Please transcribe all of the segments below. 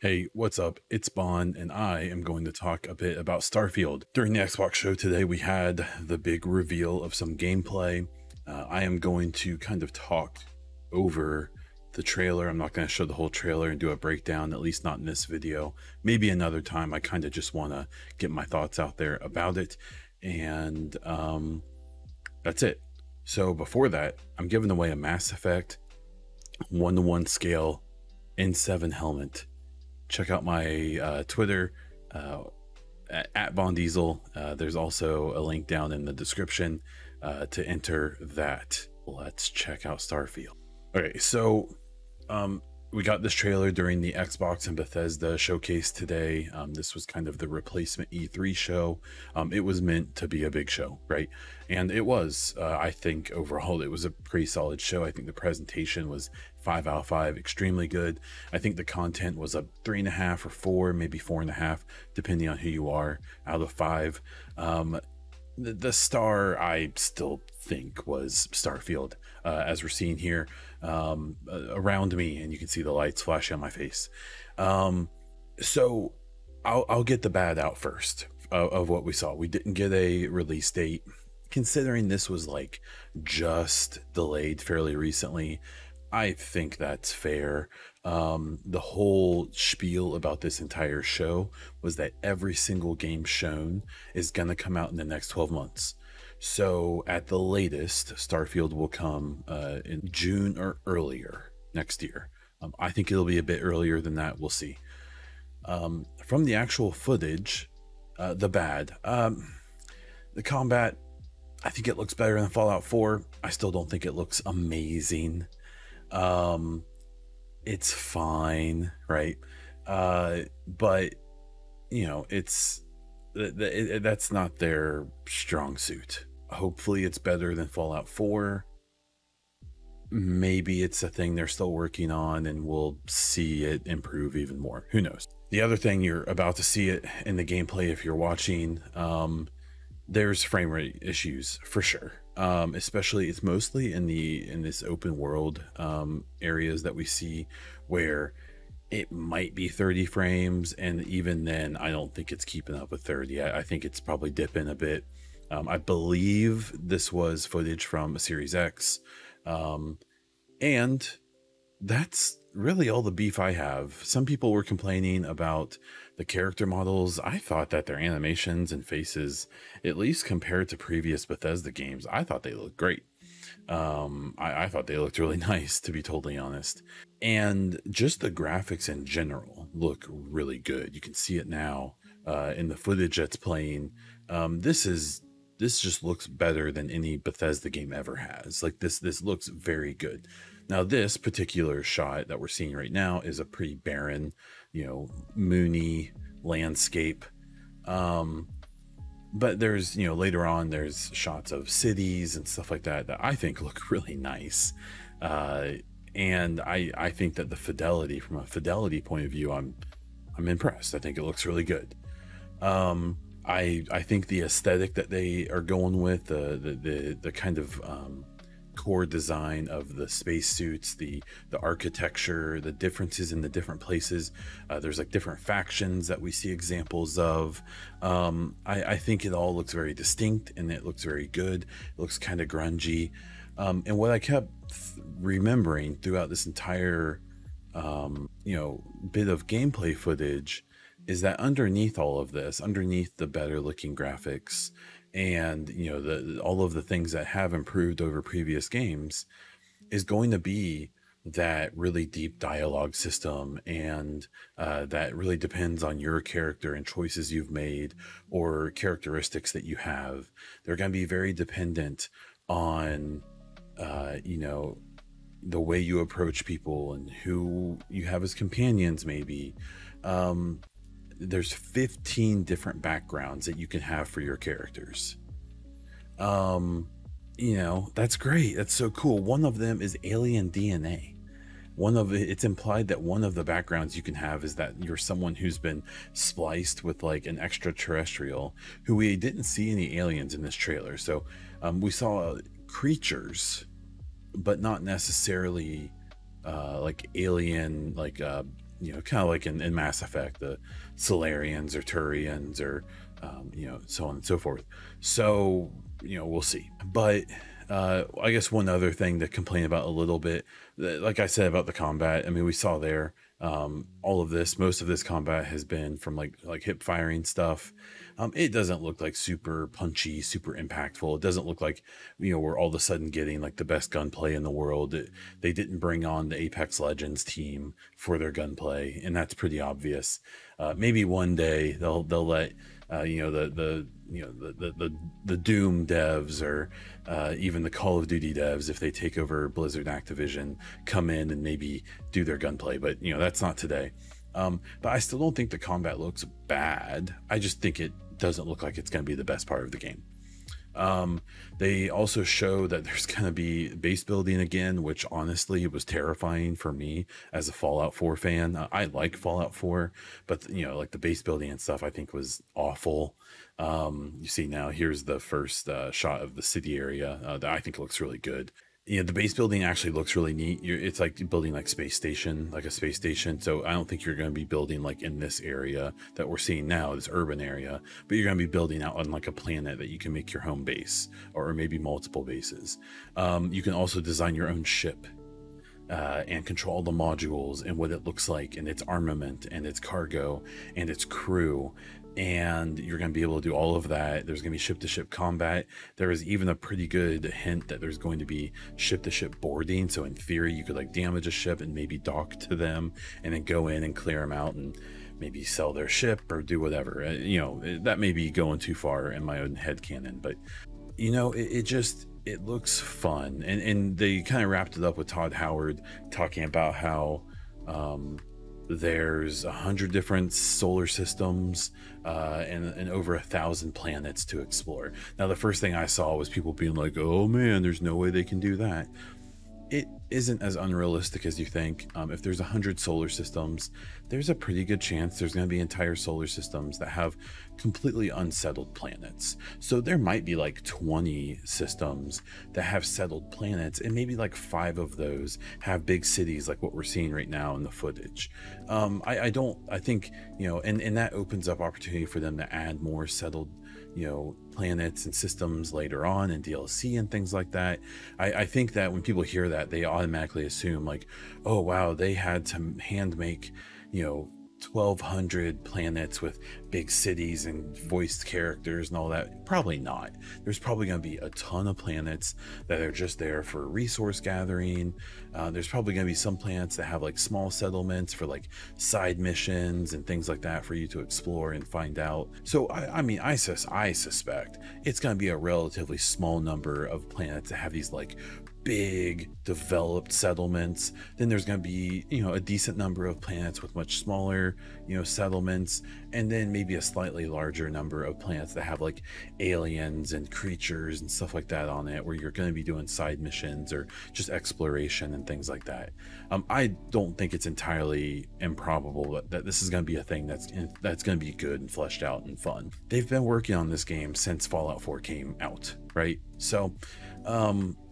Hey, what's up? It's Bon, and I am going to talk a bit about Starfield. During the Xbox show today, we had the big reveal of some gameplay. I am going to kind of talk over the trailer. I'm not going to show the whole trailer and do a breakdown, at least not in this video. Maybe another time. I kind of just want to get my thoughts out there about it. And that's it. So before that, I'm giving away a Mass Effect 1-to-1 scale N7 helmet. Check out my Twitter at Von Diesel. There's also a link down in the description to enter that. Let's check out Starfield. Okay, so we got this trailer during the Xbox and Bethesda showcase today. This was kind of the replacement E3 show. It was meant to be a big show, right? And it was. I think overall it was a pretty solid show. I think the presentation was 5 out of 5, extremely good. I think the content was a 3.5 or 4, maybe 4.5, depending on who you are, out of 5. The star I still think was Starfield, as we're seeing here around me, and you can see the lights flashing on my face. So I'll get the bad out first of what we saw. We didn't get a release date, considering this was like just delayed fairly recently. I think that's fair. The whole spiel about this entire show was that every single game shown is going to come out in the next 12 months. So at the latest, Starfield will come in June or earlier next year. I think it'll be a bit earlier than that. We'll see. From the actual footage, the bad, the combat, I think it looks better than Fallout 4. I still don't think it looks amazing. It's fine, right? But you know, that's not their strong suit. Hopefully it's better than Fallout 4. Maybe it's a thing they're still working on and we'll see it improve even more. Who knows? The other thing, you're about to see it in the gameplay if you're watching. There's frame rate issues for sure. Especially it's mostly in this open world areas that we see, where it might be 30 frames, and even then I don't think it's keeping up with 30. I think it's probably dipping a bit. I believe this was footage from a Series X, and that's really all the beef I have. Some people were complaining about the character models. I thought that their animations and faces, at least compared to previous Bethesda games, I thought they looked great. I thought they looked really nice, to be totally honest. And just the graphics in general look really good. You can see it now in the footage that's playing. This just looks better than any Bethesda game ever has. Like this looks very good. Now this particular shot that we're seeing right now is a pretty barren, you know, moony landscape. But there's, you know, later on there's shots of cities and stuff like that that I think look really nice. And I think that the fidelity, from a fidelity point of view, I'm impressed. I think it looks really good. I think the aesthetic that they are going with, the kind of core design of the spacesuits, the architecture, the differences in the different places. There's like different factions that we see examples of. I think it all looks very distinct and it looks very good. It looks kind of grungy. And what I kept remembering throughout this entire you know, bit of gameplay footage is that underneath all of this, underneath the better looking graphics and, you know, all of the things that have improved over previous games, is going to be that really deep dialogue system, and that really depends on your character and choices you've made or characteristics that you have. They're going to be very dependent on you know, the way you approach people and who you have as companions. Maybe there's 15 different backgrounds that you can have for your characters. You know, that's great. That's so cool. One of them is alien DNA. It's implied that one of the backgrounds you can have is that you're someone who's been spliced with like an extraterrestrial, who we didn't see any aliens in this trailer. So we saw creatures, but not necessarily like alien, like you know, kind of like in Mass Effect, the Solarians or Turians or, you know, so on and so forth. So, you know, we'll see. But I guess one other thing to complain about a little bit, like I said about the combat, I mean, we saw there, all of this, most of this combat has been from like hip firing stuff. It doesn't look like super punchy, super impactful. It doesn't look like, you know, we're all of a sudden getting like the best gunplay in the world. They didn't bring on the Apex Legends team for their gunplay, and that's pretty obvious. Maybe one day they'll let you know, the Doom devs or even the Call of Duty devs, if they take over Blizzard Activision, come in and maybe do their gunplay. But you know, that's not today. But I still don't think the combat looks bad. I just think it doesn't look like it's going to be the best part of the game. They also show that there's going to be base building again, which honestly was terrifying for me as a Fallout 4 fan. I like Fallout 4, but you know, like the base building and stuff I think was awful. You see now, here's the first shot of the city area that I think looks really good. You know, the base building actually looks really neat. It's like building like space station, like a space station. So I don't think you're going to be building like in this area that we're seeing now, this urban area, but you're going to be building out on like a planet that you can make your home base, or maybe multiple bases. You can also design your own ship and control the modules and what it looks like and its armament and its cargo and its crew. And you're going to be able to do all of that. There's going to be ship-to-ship combat. There is even a pretty good hint that there's going to be ship-to-ship boarding. So in theory, you could like damage a ship and maybe dock to them and then go in and clear them out and maybe sell their ship or do whatever. You know, that may be going too far in my own headcanon, but you know, it looks fun. And they kind of wrapped it up with Todd Howard talking about how there's 100 different solar systems and over 1,000 planets to explore. Now, the first thing I saw was people being like, oh man, there's no way they can do that. It isn't as unrealistic as you think. If there's 100 solar systems, there's a pretty good chance there's going to be entire solar systems that have completely unsettled planets. So there might be like 20 systems that have settled planets, and maybe like 5 of those have big cities like what we're seeing right now in the footage. I think, you know, and that opens up opportunity for them to add more settled, you know, planets and systems later on in DLC and things like that. I think that when people hear that, they automatically assume like, oh wow, they had to hand make, you know, 1,200 planets with big cities and voiced characters and all that. Probably not. There's probably going to be a ton of planets that are just there for resource gathering. There's probably going to be some planets that have like small settlements for like side missions and things like that for you to explore and find out. So I mean, I suspect it's going to be a relatively small number of planets that have these like big developed settlements. Then there's going to be, you know, a decent number of planets with much smaller, you know, settlements, and then maybe a slightly larger number of planets that have like aliens and creatures and stuff like that on it, where you're going to be doing side missions or just exploration and things like that. I don't think it's entirely improbable that this is going to be a thing that's going to be good and fleshed out and fun. They've been working on this game since Fallout 4 came out, right? So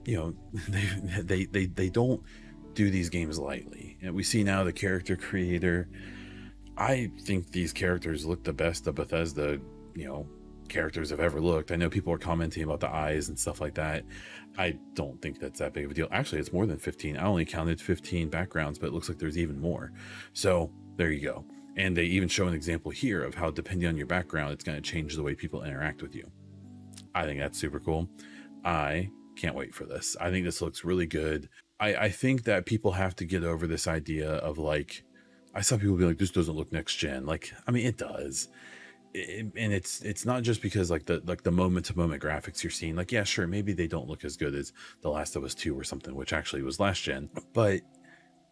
you know, they don't do these games lightly. And we see now the character creator. I think these characters look the best the Bethesda, you know, characters have ever looked. I know people are commenting about the eyes and stuff like that. I don't think that's that big of a deal. Actually, it's more than 15. I only counted 15 backgrounds, but it looks like there's even more. So there you go. And they even show an example here of how, depending on your background, it's going to change the way people interact with you. I think that's super cool. I can't wait for this. I think this looks really good. I think that people have to get over this idea of like, I saw people be like, this doesn't look next gen. Like, I mean, it does. And it's not just because like the moment to moment graphics you're seeing, like, yeah, sure, maybe they don't look as good as The Last of Us 2 or something, which actually was last gen, but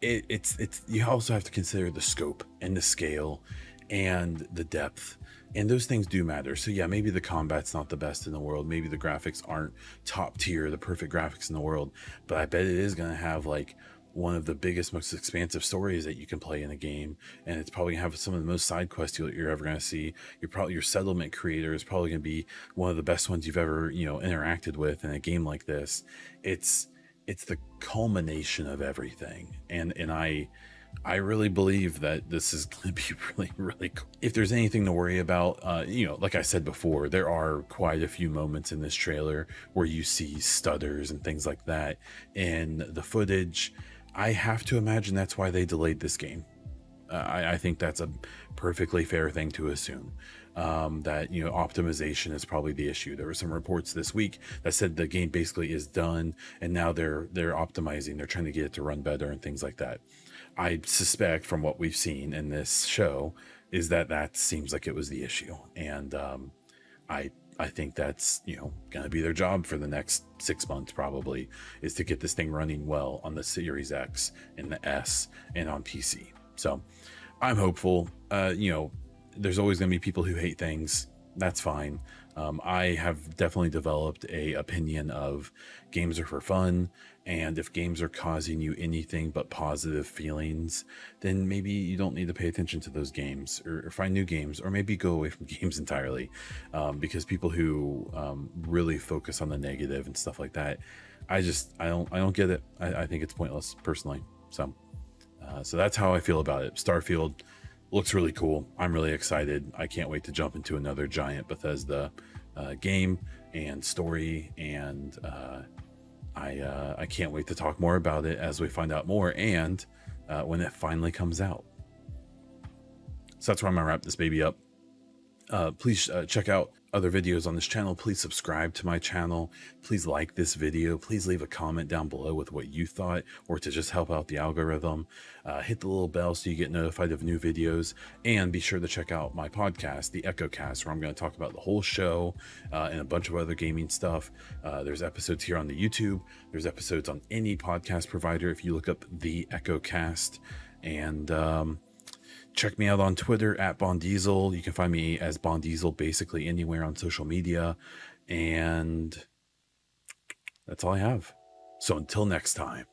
it's you also have to consider the scope and the scale and the depth, and those things do matter. So yeah, maybe the combat's not the best in the world, maybe the graphics aren't top tier, the perfect graphics in the world, but I bet it is going to have like one of the biggest, most expansive stories that you can play in a game, and it's probably gonna have some of the most side quests you're ever gonna see. Your settlement creator is probably gonna be one of the best ones you've ever, you know, interacted with in a game like this. It's the culmination of everything, and I really believe that this is going to be really, really cool. If there's anything to worry about, like I said before, there are quite a few moments in this trailer where you see stutters and things like that in the footage. I have to imagine that's why they delayed this game. I think that's a perfectly fair thing to assume, that, optimization is probably the issue. There were some reports this week that said the game basically is done, and now they're optimizing. They're trying to get it to run better and things like that. I suspect from what we've seen in this show is that seems like it was the issue. And I think that's, going to be their job for the next 6 months, probably, is to get this thing running well on the Series X and the S and on PC. So I'm hopeful. There's always going to be people who hate things. That's fine. I have definitely developed a opinion of games are for fun, and if games are causing you anything but positive feelings, then maybe you don't need to pay attention to those games, or find new games, or maybe go away from games entirely, because people who really focus on the negative and stuff like that, I don't get it. I think it's pointless personally. So that's how I feel about it. Starfield looks really cool. I'm really excited. I can't wait to jump into another giant Bethesda game and story, and I can't wait to talk more about it as we find out more, and when it finally comes out. So that's where I'm gonna wrap this baby up. Please check out other videos on this channel. Please subscribe to my channel. Please like this video. Please leave a comment down below with what you thought, or to just help out the algorithm. Hit the little bell so you get notified of new videos, and be sure to check out my podcast, the EchoCast, where I'm going to talk about the whole show and a bunch of other gaming stuff. There's episodes here on the YouTube. There's episodes on any podcast provider if you look up the EchoCast. And check me out on Twitter at Bondiesel. You can find me as Bondiesel basically anywhere on social media. And that's all I have. So until next time.